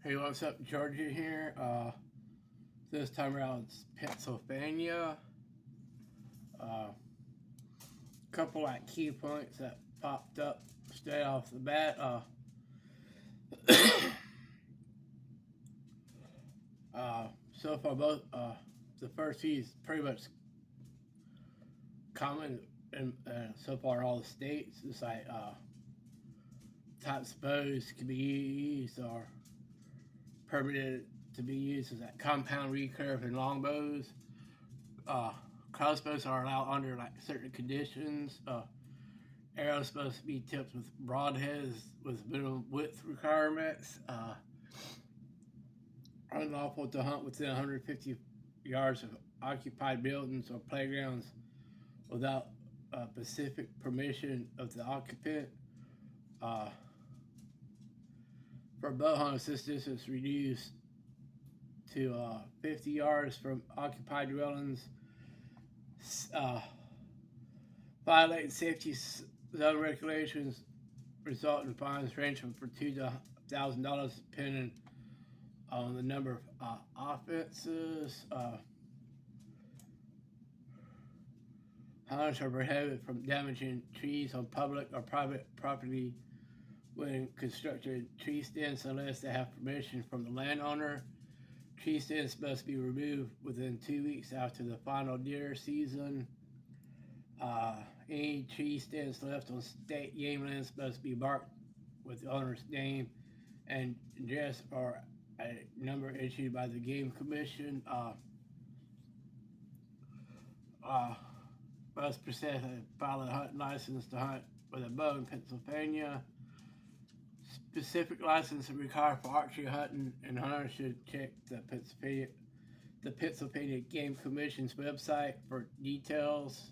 Hey, what's up, Georgia here? This time around it's Pennsylvania. Couple like key points that popped up straight off the bat. So far, both the first two is pretty much common in so far all the states. It's like types of bows can be used or permitted to be used as that compound recurve and longbows. Uh, Crossbows are allowed under like certain conditions. Arrows supposed to be tipped with broadheads with minimum width requirements. Unlawful to hunt within 150 yards of occupied buildings or playgrounds without specific permission of the occupant. Uh, for bow hunters, this distance is reduced to 50 yards from occupied dwellings. Violating safety zone regulations result in fines ranging from $2,000 depending on the number of offenses. Hunters are prohibited from damaging trees on public or private property when constructing tree stands unless they have permission from the landowner. Tree stands must be removed within 2 weeks after the final deer season. Any tree stands left on state game lands must be marked with the owner's name and address or a number issued by the Game Commission. Must possess a valid hunting license to hunt with a bow in Pennsylvania. Specific license is required for archery hunting, and hunters should check the Pennsylvania Game Commission's website for details.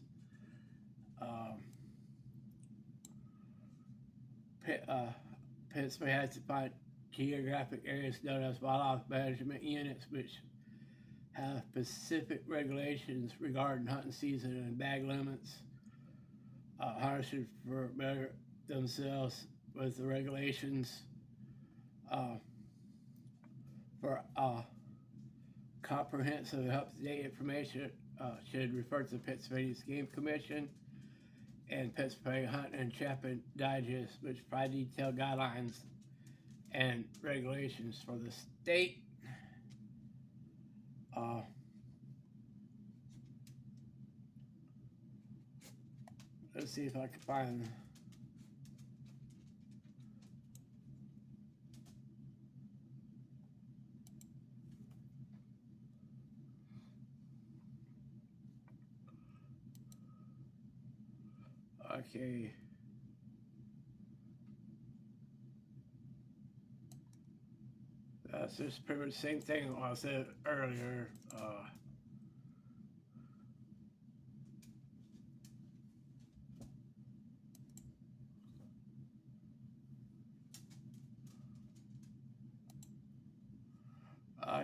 Pennsylvania has defined geographic areas known as wildlife management units, which have specific regulations regarding hunting season and bag limits. Hunters should familiar themselves with the regulations. For comprehensive and up-to-date information, should refer to the Pennsylvania's Game Commission and Pennsylvania Hunting and Trapping Digest, which provide detailed guidelines and regulations for the state. Let's see if I can find. Okay. That's just pretty much the same thing I said earlier.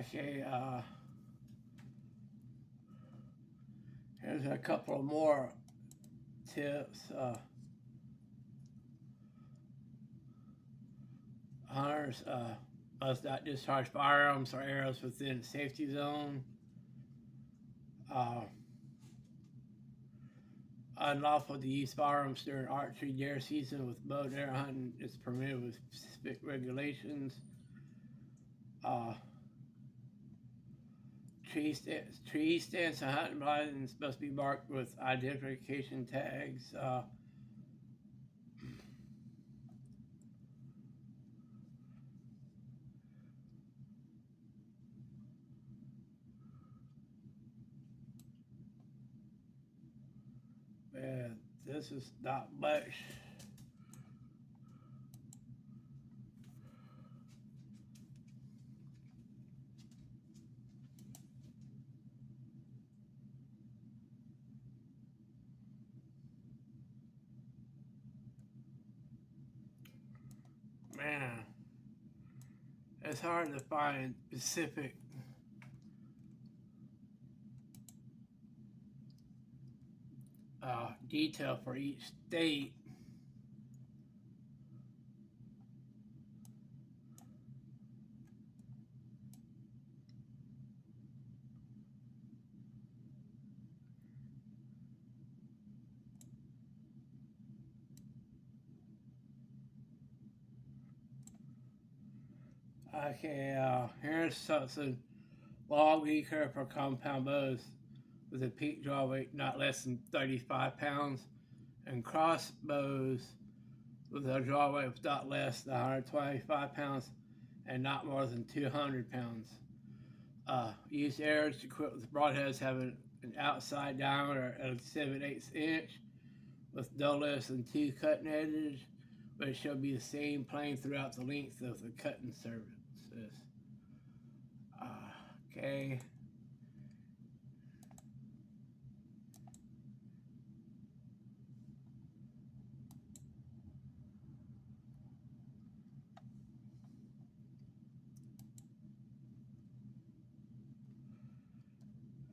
Okay. Here's a couple more tips. Hunters must not discharge firearms or arrows within the safety zone. Unlawful to use firearms during archery deer season with bow and arrow hunting is permitted with specific regulations. Tree stands and hunting licenses must be marked with identification tags. Man, this is not much. Man, it's hard to find specific detail for each state. Okay, here's something. Long recurve for compound bows with a peak draw weight not less than 35 pounds, and crossbows with a draw weight of not less than 125 pounds and not more than 200 pounds. Use arrows equipped with broadheads having an outside diameter of 7/8 inch with no less than 2 cutting edges, which shall be the same plane throughout the length of the cutting surfaces. Okay.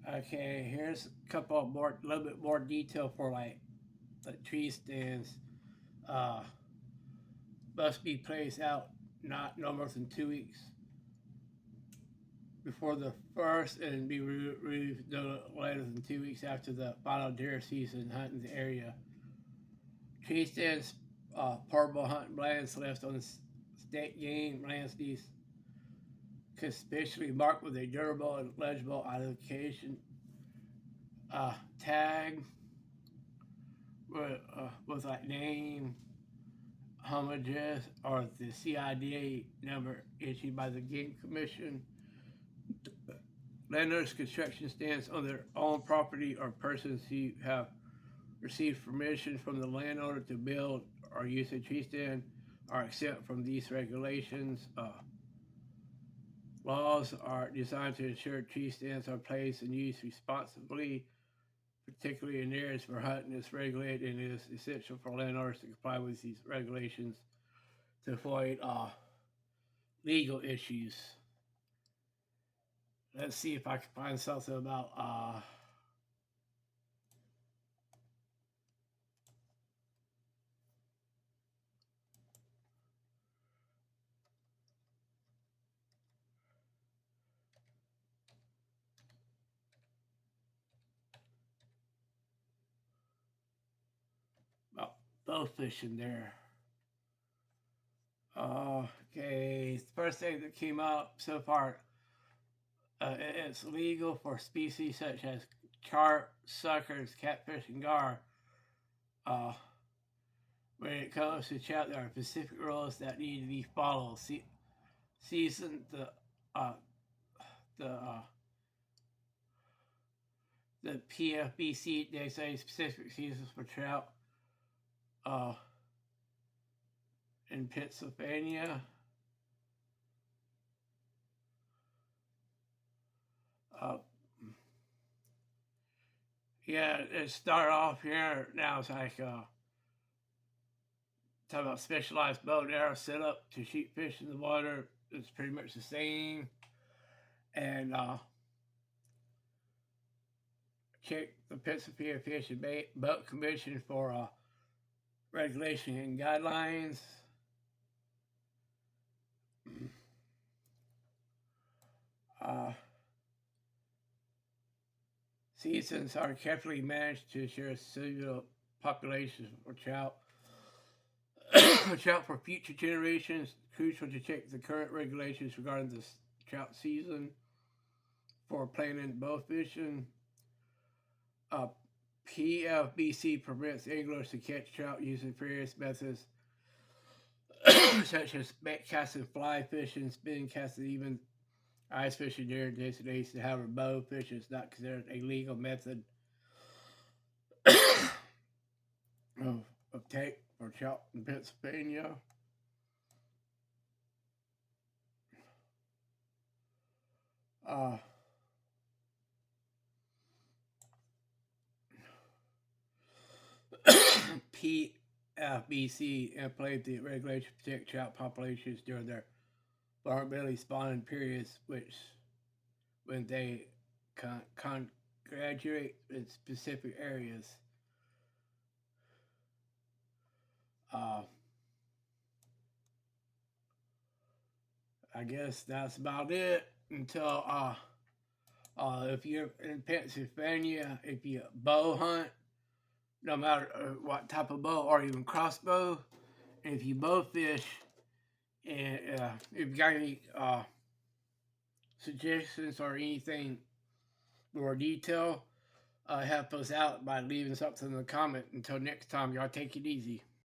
Okay, here's a couple of more, a little bit more detail for like the tree stands. Uh, must be placed out not no more than 2 weeks before the first, and be removed no later than 2 weeks after the final deer season hunting the area. Tree stands, portable hunting lands left on state game lands these conspicuously marked with a durable and legible identification tag with like name, home address, or the CIDA number issued by the Game Commission. Landowners' construction stands on their own property or persons who have received permission from the landowner to build or use a tree stand are exempt from these regulations. Laws are designed to ensure tree stands are placed and used responsibly, particularly in areas where hunting is regulated, and it is essential for landowners to comply with these regulations to avoid legal issues. Let's see if I can find something about bow fishing there. Okay, first thing that came up so far, it's legal for species such as carp, suckers, catfish, and gar. Uh, when it comes to trout, there are specific rules that need to be followed. Season uh, the uh, the PFBC, they say specific seasons for trout uh, in Pennsylvania. Uh, yeah, it started off here. Now it's like talking about specialized bow and arrow set up to shoot fish in the water. It's pretty much the same. And check the Pennsylvania Fish and Boat Commission for regulation and guidelines. Uh, Seasons are carefully managed to ensure suitable populations for trout. Trout for future generations. Crucial to check the current regulations regarding the trout season for planning bow fishing. Uh, PFBC permits anglers to catch trout using various methods, such as bait casting, fly fishing, spin casting, even ice fishing during destination. However, bow fishing is not considered a legal method of take for trout in Pennsylvania. Uh, PFBC implemented the regulation to protect trout populations during their vulnerability spawning periods, which when they congregate in specific areas. Uh, I guess that's about it until if you're in Pennsylvania, if you bow hunt, no matter what type of bow or even crossbow, if you bow fish, And if you got any suggestions or anything more detail, help us out by leaving something in the comment. Until next time, y'all take it easy.